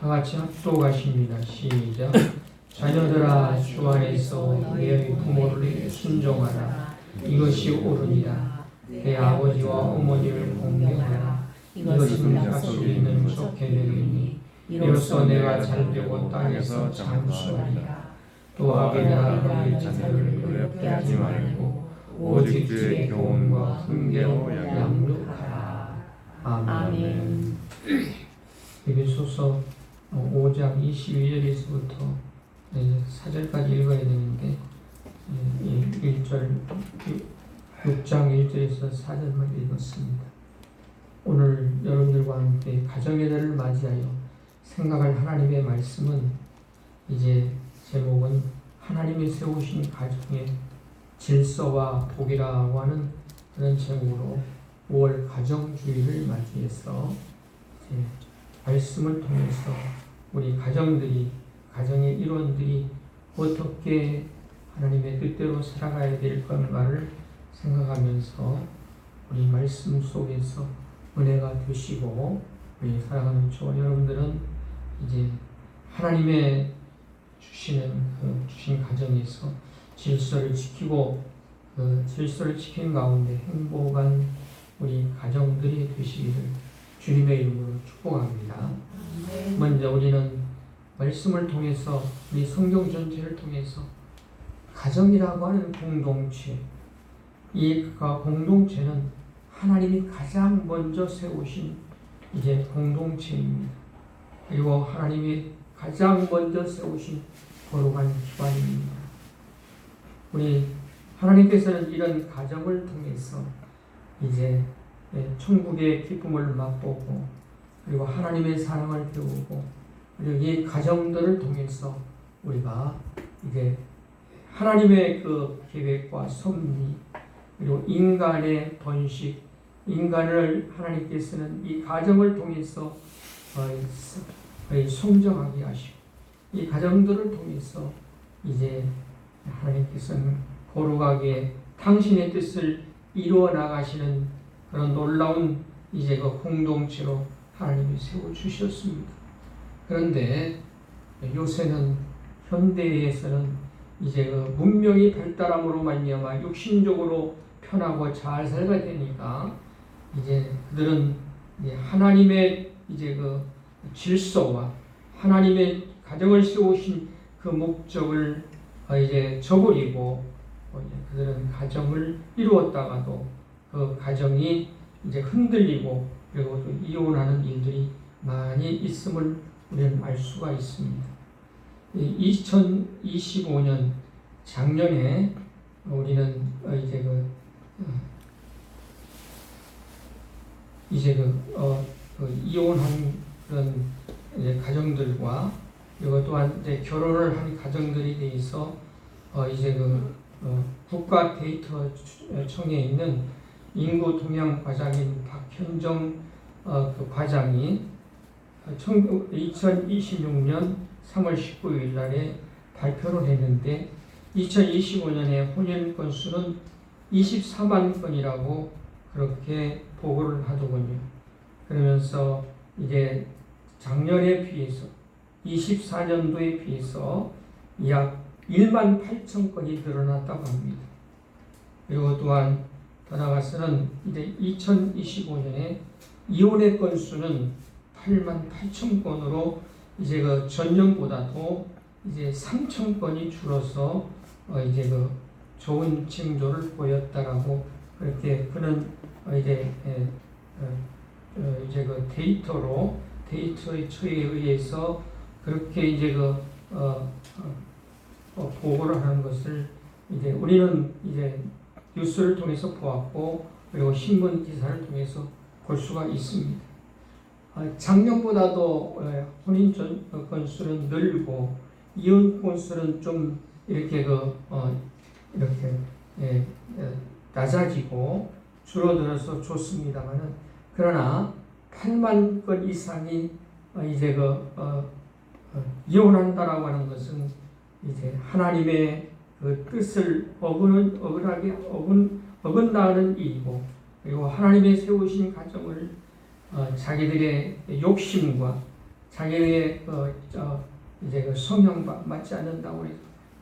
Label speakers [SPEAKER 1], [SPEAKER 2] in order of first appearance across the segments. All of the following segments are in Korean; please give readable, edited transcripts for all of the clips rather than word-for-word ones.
[SPEAKER 1] 다 같이 합독하십니다. 시작. 자녀들아 주 안에서 너희 부모를 순종하라. 이것이 옳으니라. 내 아버지와 어머니를 공경하라. 이것은 약속 있는 첫 계명이니 이로써 내가 잘되고 땅에서 장수하리라. 또 아비나 너희 자녀를 괴롭게 하지 말고 오직 주의 교훈과 훈계로 양육하라. 아멘. 에베소서 5장 22절에서부터 4절까지 읽어야 되는데 6장 1절에서 4절만 읽었습니다. 오늘 여러분들과 함께 가정의 달을 맞이하여 생각할 하나님의 말씀은 이제 제목은 하나님이 세우신 가정의 질서와 복이라고 하는 그런 제목으로 5월 가정주의를 맞이해서 말씀을 통해서 우리 가정의 일원들이 어떻게 하나님의 뜻대로 살아가야 될 건가를 생각하면서 우리 말씀 속에서 은혜가 되시고 우리 사랑하는 저와 여러분들은 이제 하나님의 주신 가정에서 질서를 지키고 그 질서를 지킨 가운데 행복한 우리 가정들이 되시기를 주님의 이름으로 축복합니다. 먼저 우리는 말씀을 통해서 우리 성경 전체를 통해서 가정이라고 하는 공동체, 이 공동체는 하나님이 가장 먼저 세우신 이제 공동체입니다. 그리고 하나님이 가장 먼저 세우신 거룩한 기반입니다. 우리 하나님께서는 이런 가정을 통해서 이제 천국의 기쁨을 맛보고 그리고 하나님의 사랑을 배우고 그리고 이 가정들을 통해서 우리가 이제 하나님의 그 계획과 섭리 그리고 인간의 번식 인간을 하나님께서는 이 가정을 통해서 성장하게 하시고 이 가정들을 통해서 이제 하나님께서는 거룩하게 당신의 뜻을 이루어 나가시는 그런 놀라운 이제 그 공동체로 하나님이 세워 주셨습니다. 그런데 요새는 현대에서는 이제 그 문명이 발달함으로 말미암아 육신적으로 편하고 잘 살게 되니까 이제 그들은 이제 하나님의 이제 그 질서와 하나님의 가정을 세우신 그 목적을 이제 저버리고 그들은 가정을 이루었다가도 그 가정이 이제 흔들리고 그리고 또 이혼하는 일들이 많이 있음을 우리는 알 수가 있습니다. 2025년 작년에 우리는 이혼한 그런 이제 가정들과 그리고 또한 이제 결혼을 한 가정들에 대해서 국가 데이터청에 있는 인구 동향 과장인 박현정 그 과장이 2026년 3월 19일 날에 발표를 했는데 2025년에 혼인 건수는 24만 건이라고 그렇게 보고를 하더군요. 그러면서 이제 작년에 비해서 24년도에 비해서 약 1만 8천 건이 늘어났다고 합니다. 그리고 또한 더 나아가서는 이제 2025년에 이혼의 건수는 8만 8천 건으로 이제 그 전년보다도 이제 3천 건이 줄어서 이제 그 좋은 징조를 보였다라고 그렇게 그는 이제 그 데이터의 처에 의해서 그렇게 이제 보고를 하는 것을 이제 우리는 이제 뉴스를 통해서 보았고 그리고 신문 기사를 통해서 볼 수가 있습니다. 작년보다도 혼인 건수는 늘고 이혼 건수는 좀 이렇게 낮아지고 줄어들어서 좋습니다만은 그러나 8만 건 이상이 이제 이혼한다라고 하는 것은 이제 하나님의 그 뜻을 어긋나는 일이고 그리고 하나님의 세우신 가정을 자기들의 욕심과 자기의 이제 그 성향과 맞지 않는다고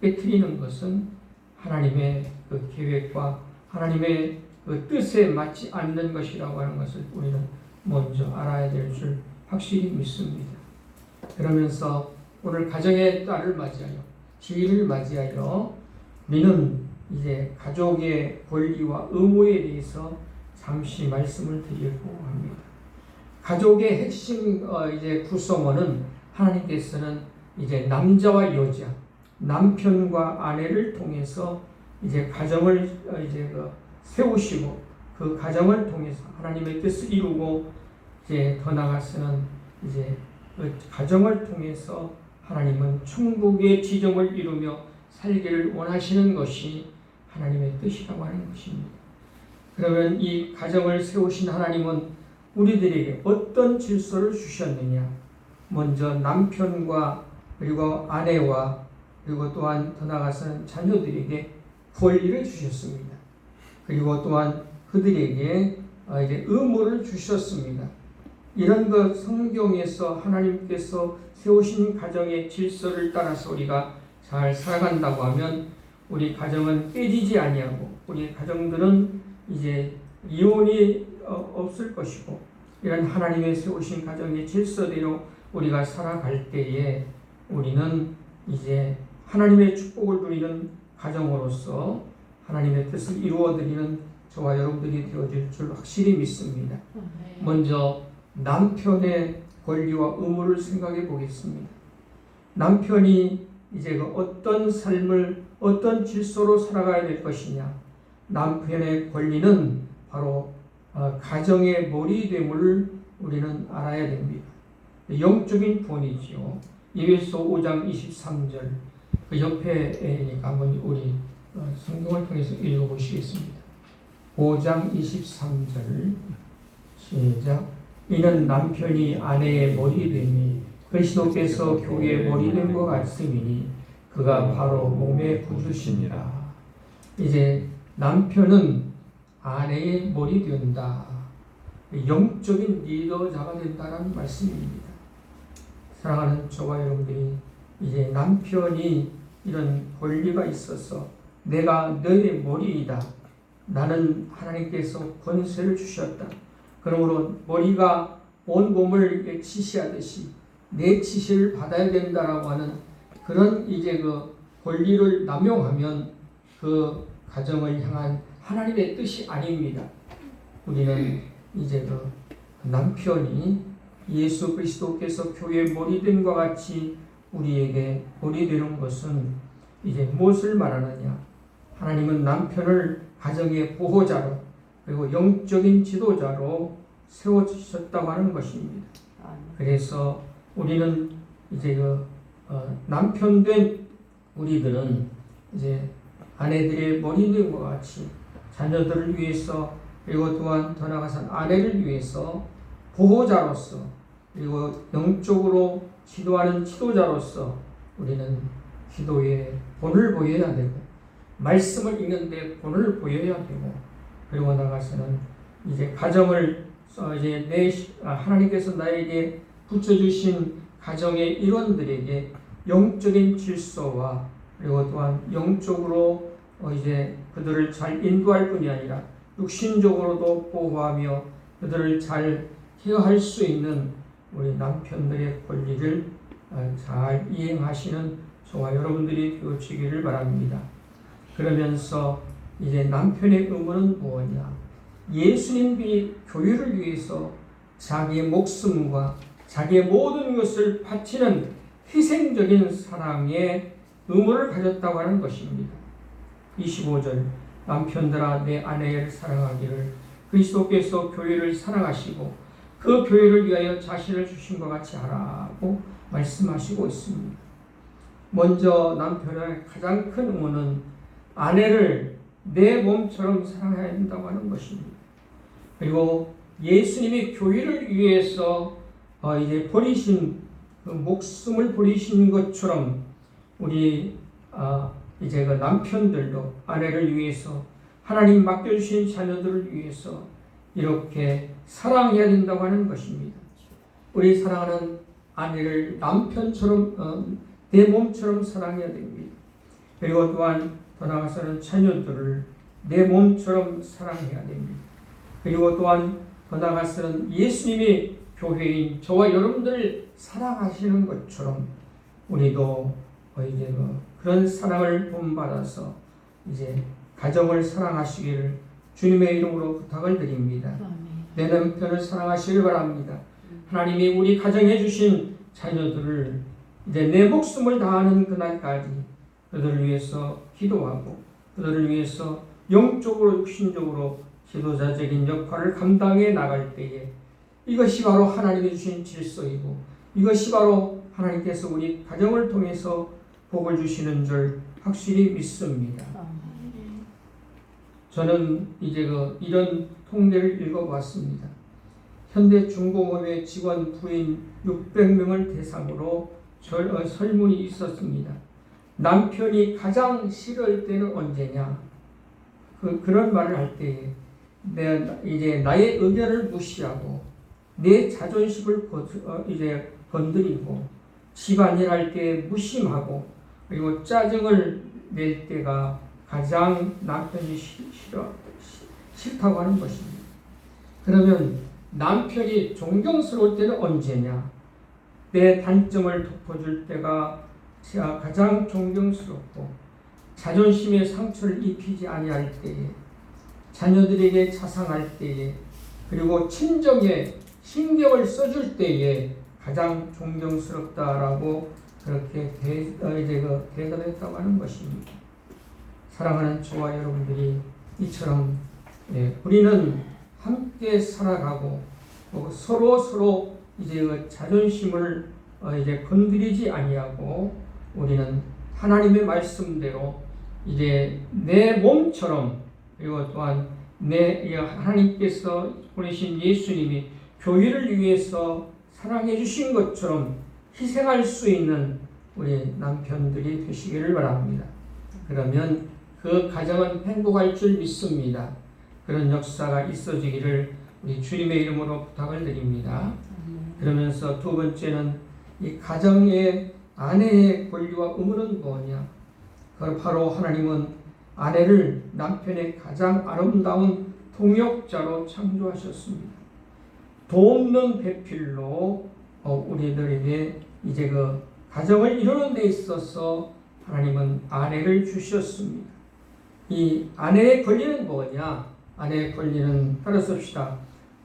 [SPEAKER 1] 깨트리는 것은 하나님의 그 계획과 하나님의 그 뜻에 맞지 않는 것이라고 하는 것을 우리는 먼저 알아야 될 줄 확실히 믿습니다. 그러면서 오늘 가정의 딸을 맞이하여 주일을 맞이하여 우리는 이제 가족의 권리와 의무에 대해서 잠시 말씀을 드리려고 합니다. 가족의 핵심 이제 구성원은 하나님께서는 이제 남자와 여자, 남편과 아내를 통해서 이제 가정을 이제 세우시고 그 가정을 통해서 하나님의 뜻을 이루고 이제 더 나아가서는 이제 그 가정을 통해서 하나님은 천국의 지정을 이루며 살기를 원하시는 것이 하나님의 뜻이라고 하는 것입니다. 그러면 이 가정을 세우신 하나님은 우리들에게 어떤 질서를 주셨느냐? 먼저 남편과 그리고 아내와 그리고 또한 더 나아가서는 자녀들에게 권리를 주셨습니다. 그리고 또한 그들에게 이제 의무를 주셨습니다. 이런 것 성경에서 하나님께서 세우신 가정의 질서를 따라서 우리가 잘 살아간다고 하면 우리 가정은 깨지지 아니하고 우리 가정들은 이제 이혼이 없을 것이고 이런 하나님의 세우신 가정의 질서대로 우리가 살아갈 때에 우리는 이제 하나님의 축복을 누리는 가정으로서 하나님의 뜻을 이루어드리는 저와 여러분들이 되어질 줄 확실히 믿습니다. 먼저 남편의 권리와 의무를 생각해 보겠습니다. 남편이 이제 어떤 삶을 어떤 질서로 살아가야 될 것이냐. 남편의 권리는 바로 가정의 머리됨을 우리는 알아야 됩니다. 영적인 본이지요. 에베소 5장 23절 그 옆에 한번 우리 성경을 통해서 읽어보시겠습니다. 5장 23절 시작. 이는 남편이 아내의 머리됨이 그리스도께서 교회의 머리된 것 같음이니 그가 바로 몸의 구주시니라. 이제 남편은 아내의 머리 된다. 영적인 리더자가 된다는 말씀입니다. 사랑하는 저와 여러분들이 이제 남편이 이런 권리가 있어서 내가 너의 머리이다. 나는 하나님께서 권세를 주셨다. 그러므로 머리가 온 몸을 지시하듯이 내 지시를 받아야 된다라고 하는 그런 이제 그 권리를 남용하면 그 가정을 향한 하나님의 뜻이 아닙니다. 우리는 이제 그 남편이 예수 그리스도께서 교회의 머리됨과 같이 우리에게 머리 되는 것은 이제 무엇을 말하느냐? 하나님은 남편을 가정의 보호자로 그리고 영적인 지도자로 세워주셨다고 하는 것입니다. 그래서 우리는 이제 남편된 우리들은 이제 아내들의 머리됨과 같이 자녀들을 위해서 그리고 또한 더 나아가서 아내를 위해서 보호자로서 그리고 영적으로 지도하는 지도자로서 우리는 기도에 본을 보여야 되고 말씀을 읽는데 본을 보여야 되고 그리고 나가서는 이제 가정을 이제 하나님께서 나에게 붙여주신 가정의 일원들에게 영적인 질서와 그리고 또한 영적으로 이제 그들을 잘 인도할 뿐이 아니라 육신적으로도 보호하며 그들을 잘 케어할 수 있는 우리 남편들의 권리를 잘 이행하시는 저와 여러분들이 되어지기를 바랍니다. 그러면서 이제 남편의 의무는 무엇이냐? 예수님이 교회를 위해서 자기의 목숨과 자기의 모든 것을 바치는 희생적인 사랑의 의무를 가졌다고 하는 것입니다. 25절 남편들아 내 아내를 사랑하기를 그리스도께서 교회를 사랑하시고 그 교회를 위하여 자신을 주신 것 같이 하라고 말씀하시고 있습니다. 먼저 남편의 가장 큰 의무는 아내를 내 몸처럼 사랑해야 된다고 하는 것입니다. 그리고 예수님이 교회를 위해서 이제 버리신 그 목숨을 버리신 것처럼 우리 이제 그 남편들도 아내를 위해서 하나님 맡겨주신 자녀들을 위해서 이렇게 사랑해야 된다고 하는 것입니다. 우리 사랑하는 아내를 남편처럼 내 몸처럼 사랑해야 됩니다. 그리고 또한 더 나아가서는 자녀들을 내 몸처럼 사랑해야 됩니다. 그리고 또한 더 나아가서는 예수님이 교회인 저와 여러분들을 사랑하시는 것처럼 우리도 이제 그런 사랑을 본받아서 이제 가정을 사랑하시기를 주님의 이름으로 부탁을 드립니다. 내 남편을 사랑하시길 바랍니다. 하나님이 우리 가정에 주신 자녀들을 이제 내 목숨을 다하는 그날까지 그들을 위해서 기도하고 그들을 위해서 영적으로 육신적으로 지도자적인 역할을 감당해 나갈 때에 이것이 바로 하나님이 주신 질서이고 이것이 바로 하나님께서 우리 가정을 통해서 복을 주시는 줄 확실히 믿습니다. 저는 이제 이런 통계를 읽어봤습니다. 현대 중공업의 직원 부인 600명을 대상으로 설문이 있었습니다. 남편이 가장 싫어할 때는 언제냐? 그런 말을 할 때에 이제 나의 의견을 무시하고 내 자존심을 이제 건드리고 집안일 할 때 무심하고 그리고 짜증을 낼 때가 가장 남편이 싫다고 하는 것입니다. 그러면 남편이 존경스러울 때는 언제냐? 내 단점을 덮어줄 때가 제가 가장 존경스럽고 자존심에 상처를 입히지 아니할 때에 자녀들에게 자상할 때에 그리고 친정에 신경을 써줄 때에 가장 존경스럽다라고 그렇게 대답했다고 하는 것입니다. 사랑하는 저와 여러분들이 이처럼 우리는 함께 살아가고 서로 이제 자존심을 이제 건드리지 아니하고 우리는 하나님의 말씀대로 이제 내 몸처럼 그리고 또한 하나님께서 보내신 예수님이 교회를 위해서 사랑해 주신 것처럼 희생할 수 있는 우리 남편들이 되시기를 바랍니다. 그러면 그 가정은 행복할 줄 믿습니다. 그런 역사가 있어지기를 우리 주님의 이름으로 부탁을 드립니다. 그러면서 두 번째는 이 가정의 아내의 권리와 의무는 뭐냐? 바로 하나님은 아내를 남편의 가장 아름다운 동역자로 창조하셨습니다. 돕는 배필로 우리들에게 이제 가정을 이루는 데 있어서 하나님은 아내를 주셨습니다. 이 아내의 권리는 뭐냐? 아내의 권리는 따라 씁시다.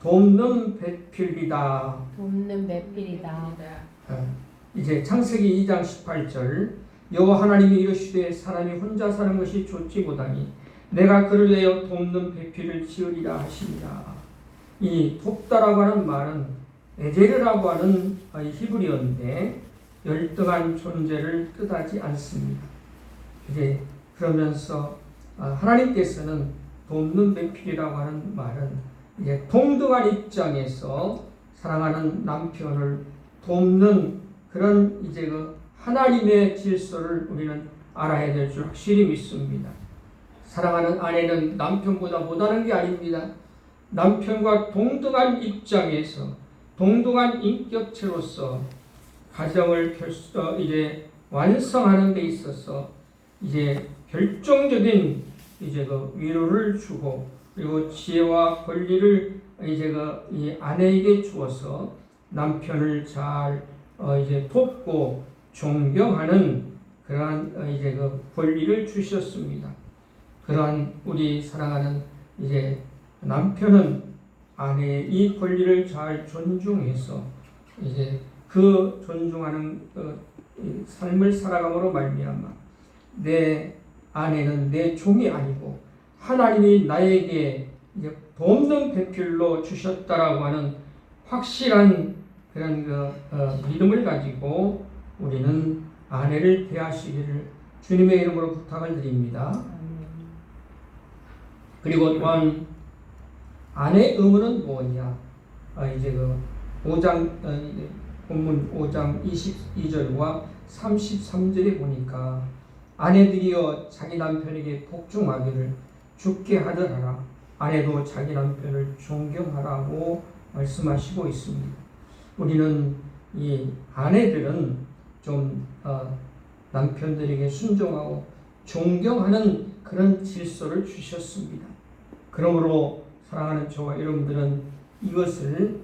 [SPEAKER 1] 돕는 배필이다.
[SPEAKER 2] 돕는 배필이다.
[SPEAKER 1] 이제 창세기 2장 18절 여호와 하나님이 이르시되 사람이 혼자 사는 것이 좋지 못하니 내가 그를 위하여 돕는 배필을 지으리라 하시니라. 이 돕다라고 하는 말은 에제르라고 하는 히브리어인데 열등한 존재를 뜻하지 않습니다. 이제 그러면서 하나님께서는 돕는 배필이라고 하는 말은 이제 동등한 입장에서 사랑하는 남편을 돕는 그런 이제 하나님의 질서를 우리는 알아야 될 줄 확실히 믿습니다. 사랑하는 아내는 남편보다 못하는 게 아닙니다. 남편과 동등한 입장에서 동등한 인격체로서 가정을 이제 완성하는 데 있어서 이제 결정적인 이제 위로를 주고 그리고 지혜와 권리를 이제 이 아내에게 주어서 남편을 잘 이제 돕고 존경하는 그러한 이제 권리를 주셨습니다. 그러한 우리 사랑하는 이제 남편은 아내의 이 권리를 잘 존중해서 이제 그 존중하는 삶을 살아감으로 말미암아 내 아내는 내 종이 아니고 하나님이 나에게 이제 돕는 배필로 주셨다라고 하는 확실한 그런 믿음을 가지고 우리는 아내를 대하시기를 주님의 이름으로 부탁을 드립니다. 그리고 또한 아내의 의무는 뭐냐? 이제 5장 본문 5장 22절과 33절에 보니까 아내들이여 자기 남편에게 복종하기를 주께 하더라. 아내도 자기 남편을 존경하라고 말씀하시고 있습니다. 우리는 이 아내들은 좀 남편들에게 순종하고 존경하는 그런 질서를 주셨습니다. 그러므로 사랑하는 저와 여러분들은 이것을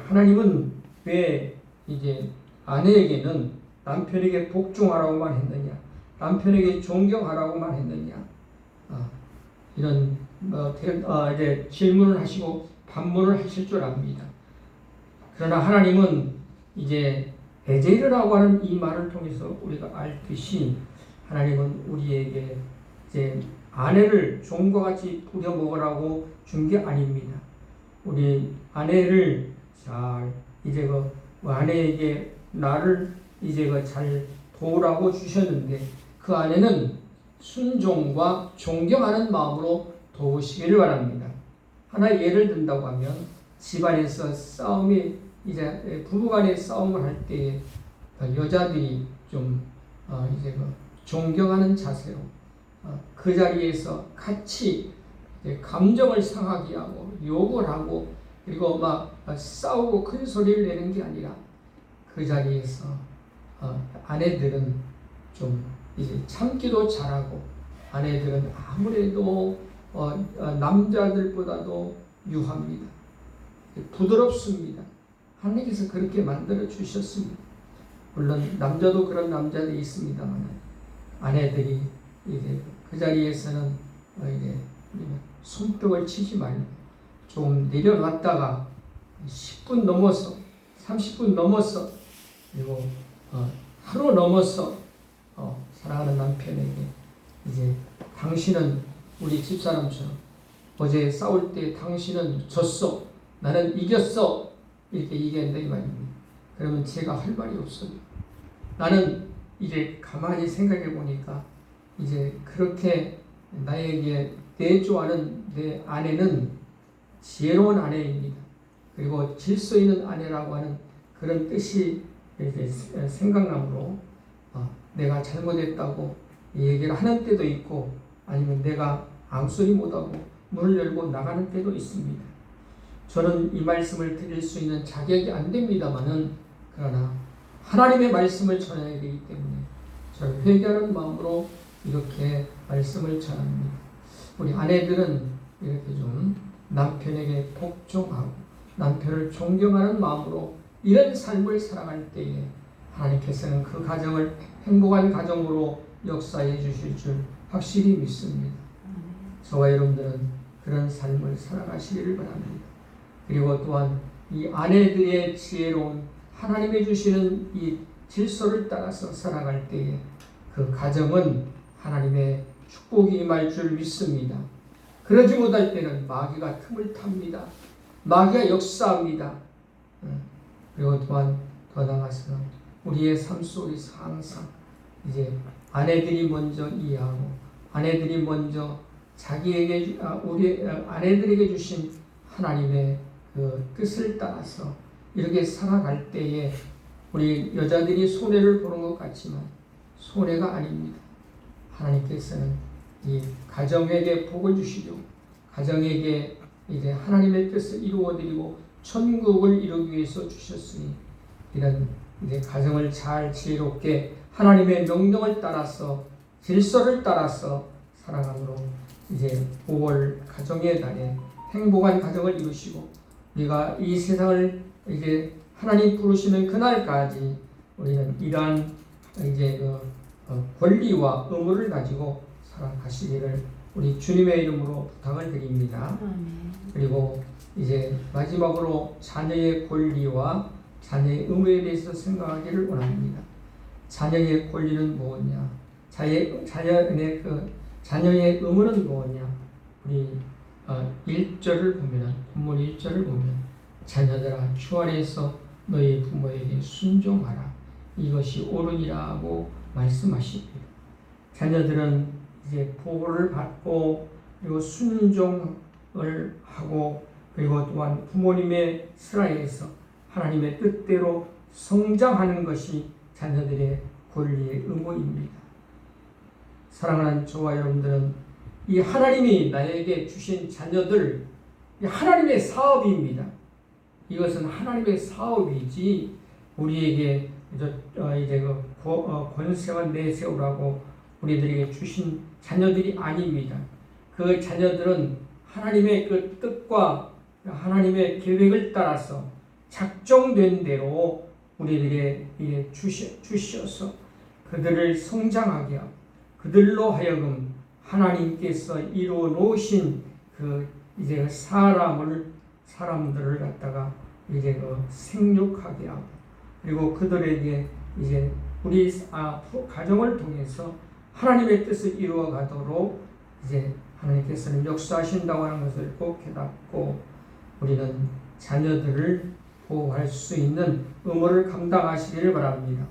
[SPEAKER 1] 하나님은 왜 이제 아내에게는 남편에게 복종하라고만 했느냐, 남편에게 존경하라고만 했느냐, 이런 이제 질문을 하시고 반문을 하실 줄 압니다. 그러나 하나님은 이제 에제르라고 하는 이 말을 통해서 우리가 알듯이 하나님은 우리에게 이제 아내를 종과 같이 부려 먹으라고 준 게 아닙니다. 우리 아내를 잘 이제 아내에게 나를 이제 잘 도우라고 주셨는데 그 아내는 순종과 존경하는 마음으로 도우시기를 바랍니다. 하나 예를 든다고 하면 집안에서 싸움이 이제 부부간의 싸움을 할 때에 여자들이 좀 이제 존경하는 자세로 그 자리에서 같이 감정을 상하게 하고 욕을 하고 그리고 막 싸우고 큰 소리를 내는 게 아니라 그 자리에서 아내들은 좀 이제 참기도 잘하고 아내들은 아무래도 남자들보다도 유합니다. 부드럽습니다. 하나님께서 그렇게 만들어 주셨습니다. 물론 남자도 그런 남자들이 있습니다만 아내들이 이제 그 자리에서는 이제 손뼉을 치지 말고 좀 내려놨다가 10분 넘어서 30분 넘어서 그리고 하루 넘어서 사랑하는 남편에게 이제 당신은 우리 집사람처럼 어제 싸울 때 당신은 졌어 나는 이겼어 이렇게 얘기한다 이 말입니다. 그러면 제가 할 말이 없어요. 나는 이제 가만히 생각해 보니까 이제 그렇게 나에게 내조하는 내 아내는 지혜로운 아내입니다. 그리고 질서 있는 아내라고 하는 그런 뜻이 이제 생각나므로 내가 잘못했다고 얘기를 하는 때도 있고 아니면 내가 아무 소리 못하고 문을 열고 나가는 때도 있습니다. 저는 이 말씀을 드릴 수 있는 자격이 안 됩니다만은 그러나 하나님의 말씀을 전해야 되기 때문에 저를 회개하는 마음으로 이렇게 말씀을 전합니다. 우리 아내들은 이렇게 좀 남편에게 복종하고 남편을 존경하는 마음으로 이런 삶을 살아갈 때에 하나님께서는 그 가정을 행복한 가정으로 역사해 주실 줄 확실히 믿습니다. 저와 여러분들은 그런 삶을 살아가시기를 바랍니다. 그리고 또한 이 아내들의 지혜로운 하나님이 주시는 이 질서를 따라서 살아갈 때에 그 가정은 하나님의 축복이 임할 줄 믿습니다. 그러지 못할 때는 마귀가 틈을 탑니다. 마귀가 역사합니다. 그리고 또한 더 나아가서 우리의 삶 속에서 항상 이제 아내들이 먼저 이해하고 아내들이 먼저 자기에게 우리 아내들에게 주신 하나님의 그 뜻을 따라서 이렇게 살아갈 때에 우리 여자들이 손해를 보는 것 같지만 손해가 아닙니다. 하나님께서는 이 가정에게 복을 주시려 가정에게 이제 하나님의 뜻을 이루어드리고 천국을 이루기 위해서 주셨으니 이런 이제 가정을 잘 지혜롭게 하나님의 명령을 따라서 질서를 따라서 살아감으로 이제 5월 가정의 달에 행복한 가정을 이루시고 우리가 이 세상을 이제 하나님 부르시는 그날까지 우리는 이러한 이제 권리와 의무를 가지고 살아가시기를 우리 주님의 이름으로 부탁을 드립니다. 그리고 이제 마지막으로 자녀의 권리와 자녀의 의무에 대해서 생각하기를 원합니다. 자녀의 권리는 무엇이냐? 자녀의 의무는 무엇이냐? 우리 1절을 보면 본문 1절을 보면 자녀들아 주 안에서 너희 부모에게 순종하라 이것이 옳으니라고 말씀하십니다. 자녀들은 이제 보호를 받고 그리고 순종을 하고 그리고 또한 부모님의 슬하에서 하나님의 뜻대로 성장하는 것이 자녀들의 권리의 의무입니다. 사랑하는 저와 여러분들은 이 하나님이 나에게 주신 자녀들 하나님의 사업입니다. 이것은 하나님의 사업이지 우리에게 이제 권세와 내세우라고 우리들에게 주신 자녀들이 아닙니다. 그 자녀들은 하나님의 그 뜻과 하나님의 계획을 따라서 작정된 대로 우리들에게 주셔서 그들을 성장하게 하고 그들로 하여금 하나님께서 이루어 놓으신 그 이제 사람들을 갖다가 이제 생육하게 하고 그리고 그들에게 이제 우리 가정을 통해서 하나님의 뜻을 이루어 가도록 이제 하나님께서는 역사하신다고 하는 것을 꼭 깨닫고 우리는 자녀들을 보호할 수 있는 의무를 감당하시기를 바랍니다.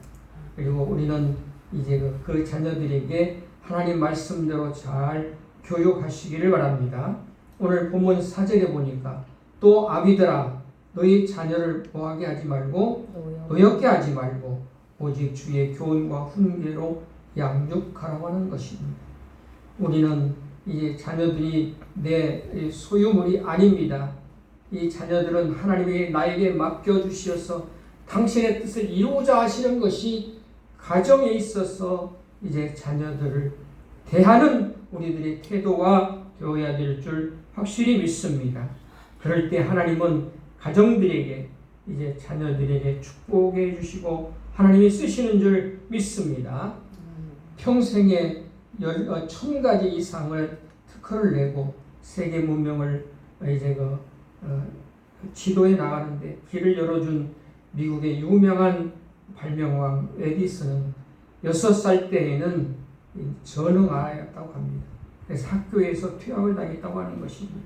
[SPEAKER 1] 그리고 우리는 이제 그 자녀들에게 하나님 말씀대로 잘 교육하시기를 바랍니다. 오늘 본문 4절에 보니까 또 아비들아 너희 자녀를 보하게 하지 말고 노엽게 하지 말고 오직 주의 교훈과 훈계로 양육하라고 하는 것입니다. 우리는 이 자녀들이 내 소유물이 아닙니다. 이 자녀들은 하나님이 나에게 맡겨주셔서 당신의 뜻을 이루고자 하시는 것이 가정에 있어서 이제 자녀들을 대하는 우리들의 태도가 되어야 될 줄 확실히 믿습니다. 그럴 때 하나님은 가정들에게 이제 자녀들에게 축복해 주시고 하나님이 쓰시는 줄 믿습니다. 평생에 1000가지 이상을 특허를 내고 세계 문명을 이제 지도해 나가는데 길을 열어준 미국의 유명한 발명왕 에디슨은 6살 때에는 전응아였다고 합니다. 그래서 학교에서 퇴학을 당했다고 하는 것입니다.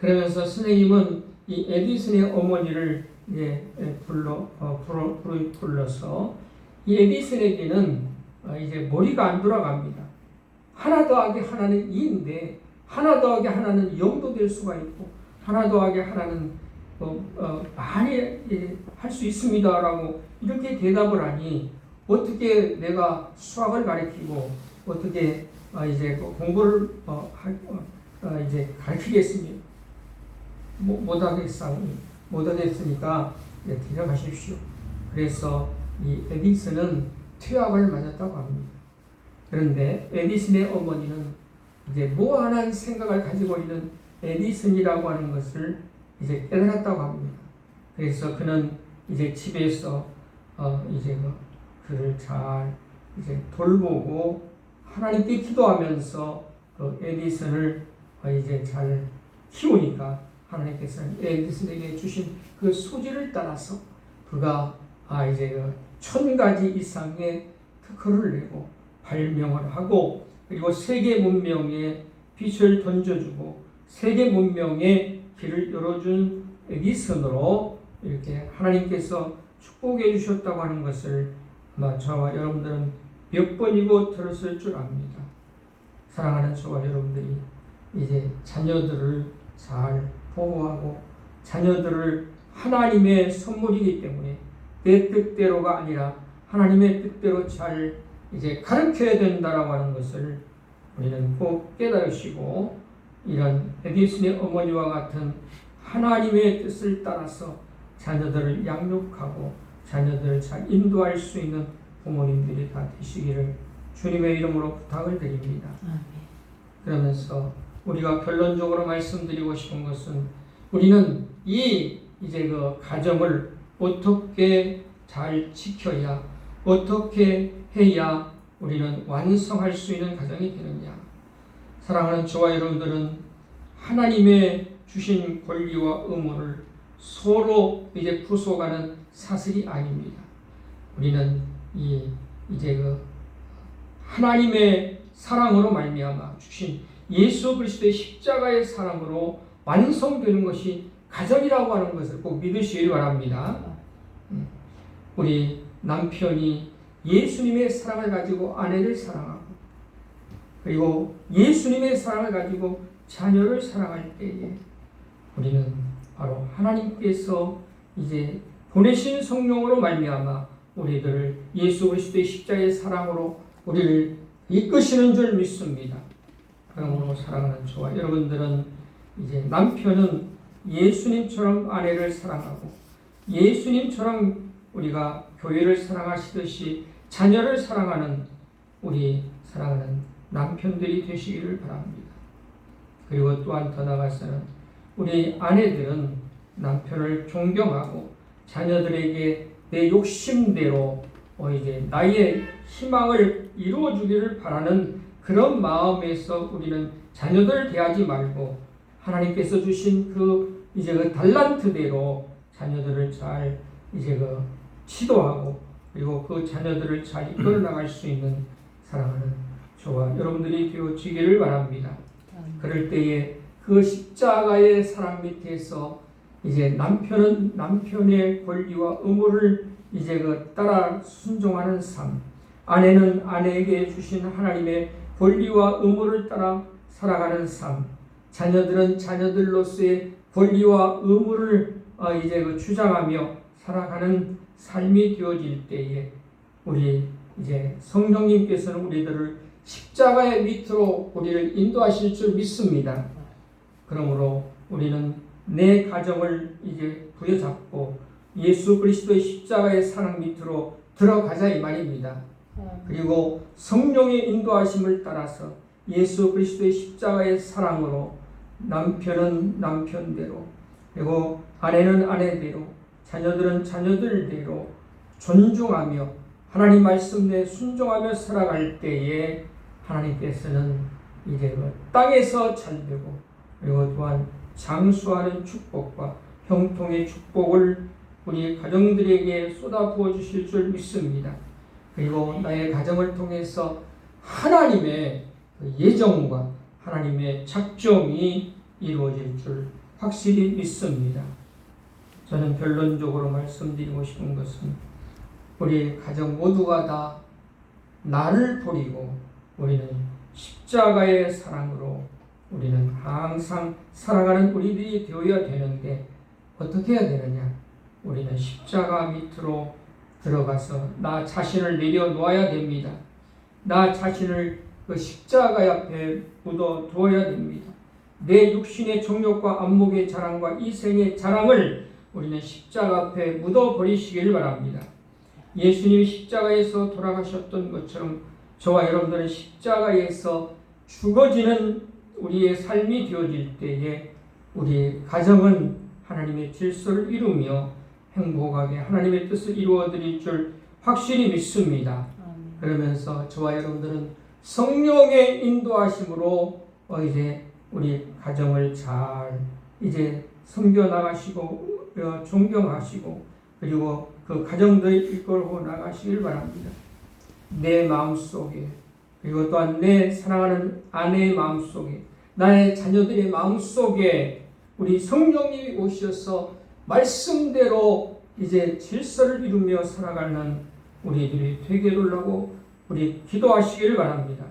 [SPEAKER 1] 그러면서 선생님은 이 에디슨의 어머니를 불러서 이 에디슨에게는 이제 머리가 안 돌아갑니다. 하나 더하기 하나는 2인데 하나 더하기 하나는 0도 될 수가 있고 하나 더하기 하나는 많이 할 수 있습니다라고 이렇게 대답을 하니 어떻게 내가 수학을 가르치고 어떻게 이제 공부를 이제 가르치겠습니까? 못하겠으니까 데려가십시오. 그래서 이 에디슨은 퇴학을 맞았다고 합니다. 그런데 에디슨의 어머니는 이제 무한한 생각을 가지고 있는 에디슨이라고 하는 것을 이제 깨달았다고 합니다. 그래서 그는 이제 집에서 이제 그를 잘 이제 돌보고 하나님께 기도하면서 그 에디슨을 이제 잘 키우니까 하나님께서는 에디슨에게 주신 그 소질을 따라서 그가 이제 1000가지 이상의 특허를 내고 발명을 하고 그리고 세계 문명에 빛을 던져주고 세계 문명의 길을 열어준 에디슨으로 이렇게 하나님께서 축복해 주셨다고 하는 것을 아마 저와 여러분들은 몇 번이고 들었을 줄 압니다. 사랑하는 저와 여러분들이 이제 자녀들을 잘 보호하고 자녀들을 하나님의 선물이기 때문에 내 뜻대로가 아니라 하나님의 뜻대로 잘 이제 가르쳐야 된다라고 하는 것을 우리는 꼭 깨달으시고 이런 에디슨의 어머니와 같은 하나님의 뜻을 따라서 자녀들을 양육하고 자녀들을 잘 인도할 수 있는 부모님들이 다 되시기를 주님의 이름으로 부탁을 드립니다. 그러면서 우리가 결론적으로 말씀드리고 싶은 것은 우리는 이제 그 가정을 어떻게 잘 지켜야 어떻게 해야 우리는 완성할 수 있는 가정이 되느냐. 사랑하는 저와 여러분들은 하나님의 주신 권리와 의무를 서로 이제 부숴가는 사슬이 아닙니다. 우리는 이제 그 하나님의 사랑으로 말미암아 주신 예수 그리스도의 십자가의 사랑으로 완성되는 것이 가정이라고 하는 것을 꼭 믿으시기 바랍니다. 우리 남편이 예수님의 사랑을 가지고 아내를 사랑하고 그리고 예수님의 사랑을 가지고 자녀를 사랑할 때에 우리는 바로 하나님께서 이제 보내신 성령으로 말미암아 우리들을 예수 그리스도의 십자가의 사랑으로 우리를 이끄시는 줄 믿습니다. 그러므로 사랑하는 저와 여러분들은 이제 남편은 예수님처럼 아내를 사랑하고 예수님처럼 우리가 교회를 사랑하시듯이 자녀를 사랑하는 우리 사랑하는 남편들이 되시기를 바랍니다. 그리고 또한 더 나아가서는 우리 아내들은 남편을 존경하고 자녀들에게 내 욕심대로 이제 나의 희망을 이루어주기를 바라는 그런 마음에서 우리는 자녀들을 대하지 말고 하나님께서 주신 그 달란트대로 자녀들을 잘 지도하고 그리고 그 자녀들을 잘 이끌어 나갈 수 있는 사랑하는 저와 여러분들이 되어지기를 바랍니다. 그럴 때에 그 십자가의 사랑 밑에서 남편은 남편의 권리와 의무를 따라 순종하는 삶, 아내는 아내에게 주신 하나님의 권리와 의무를 따라 살아가는 삶, 자녀들은 자녀들로서의 권리와 의무를 주장하며 살아가는 삶이 되어질 때에 우리 성령님께서는 우리들을 십자가의 밑으로 우리를 인도하실 줄 믿습니다. 그러므로 우리는 내 가정을 부여잡고 예수 그리스도의 십자가의 사랑 밑으로 들어가자 이 말입니다. 그리고 성령의 인도하심을 따라서 예수 그리스도의 십자가의 사랑으로 남편은 남편대로 그리고 아내는 아내대로 자녀들은 자녀들대로 존중하며 하나님 말씀에 순종하며 살아갈 때에 하나님께서는 땅에서 잘되고 그리고 또한 장수하는 축복과 형통의 축복을 우리 가정들에게 쏟아부어 주실 줄 믿습니다. 그리고 나의 가정을 통해서 하나님의 예정과 하나님의 작정이 이루어질 줄 확실히 믿습니다. 저는 결론적으로 말씀드리고 싶은 것은 우리 가정 모두가 다 나를 버리고 우리는 십자가의 사랑으로 우리는 항상 살아가는 우리들이 되어야 되는데 어떻게 해야 되느냐? 우리는 십자가 밑으로 들어가서 나 자신을 내려놓아야 됩니다. 나 자신을 그 십자가 앞에 묻어 두어야 됩니다. 내 육신의 정욕과 안목의 자랑과 이생의 자랑을 우리는 십자가 앞에 묻어 버리시길 바랍니다. 예수님이 십자가에서 돌아가셨던 것처럼 저와 여러분들은 십자가에서 죽어지는 우리의 삶이 되어질 때에 우리 가정은 하나님의 질서를 이루며 행복하게 하나님의 뜻을 이루어 드릴 줄 확실히 믿습니다. 그러면서 저와 여러분들은 성령의 인도하심으로 우리 가정을 잘 섬겨 나가시고 존경하시고 그리고 그 가정들을 이끌고 나가시길 바랍니다. 내 마음속에 그리고 또한 내 사랑하는 아내의 마음속에 나의 자녀들의 마음속에 우리 성령님이 오셔서 말씀대로 질서를 이루며 살아가는 우리들이 되게 하려고 우리 기도하시기를 바랍니다.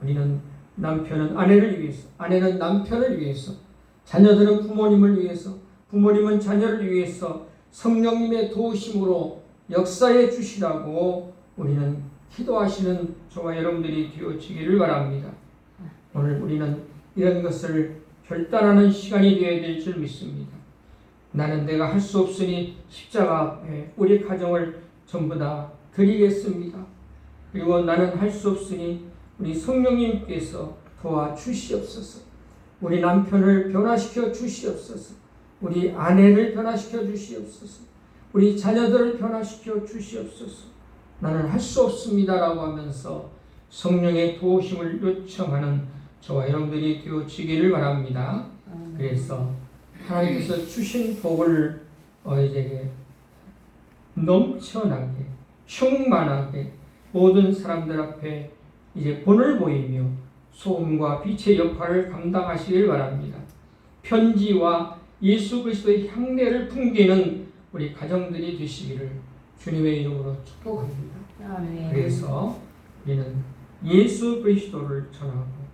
[SPEAKER 1] 우리는 남편은 아내를 위해서, 아내는 남편을 위해서, 자녀들은 부모님을 위해서, 부모님은 자녀를 위해서 성령님의 도우심으로 역사해 주시라고 우리는 기도하시는 저와 여러분들이 되어지기를 바랍니다. 오늘 우리는 이런 것을 결단하는 시간이 되어야 될 줄 믿습니다. 나는 내가 할 수 없으니 십자가 앞에 우리 가정을 전부 다 드리겠습니다. 그리고 나는 할 수 없으니 우리 성령님께서 도와주시옵소서. 우리 남편을 변화시켜 주시옵소서. 우리 아내를 변화시켜 주시옵소서. 우리 자녀들을 변화시켜 주시옵소서. 나는 할 수 없습니다라고 하면서 성령의 도우심을 요청하는 저와 여러분들이 되어지기를 바랍니다. 그래서 하나님께서 주신 복을 너희에게 넘쳐나게 충만하게 모든 사람들 앞에 본을 보이며 소금과 빛의 역할을 감당하시길 바랍니다. 편지와 예수 그리스도의 향내를 풍기는 우리 가정들이 되시기를 주님의 이름으로 축복합니다.
[SPEAKER 2] 아멘.
[SPEAKER 1] 그래서 우리는 예수 그리스도를 전하고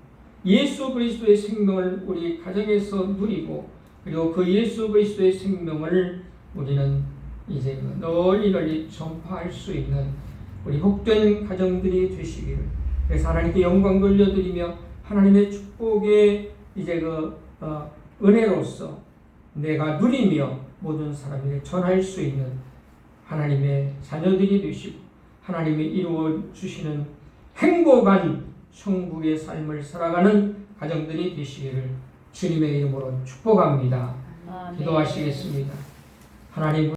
[SPEAKER 1] 예수 그리스도의 생명을 우리 가정에서 누리고 그리고 그 예수 그리스도의 생명을 우리는 널리 전파할 수 있는 우리 복된 가정들이 되시기를 그래서 하나님께 영광 돌려드리며 하나님의 축복의 은혜로서 내가 누리며 모든 사람에게 전할 수 있는 하나님의 자녀들이 되시고 하나님이 이루어 주시는 행복한 천국의 삶을 살아가는 가정들이 되시기를 주님의 이름으로 축복합니다.
[SPEAKER 2] 아멘.
[SPEAKER 1] 기도하시겠습니다. 하나님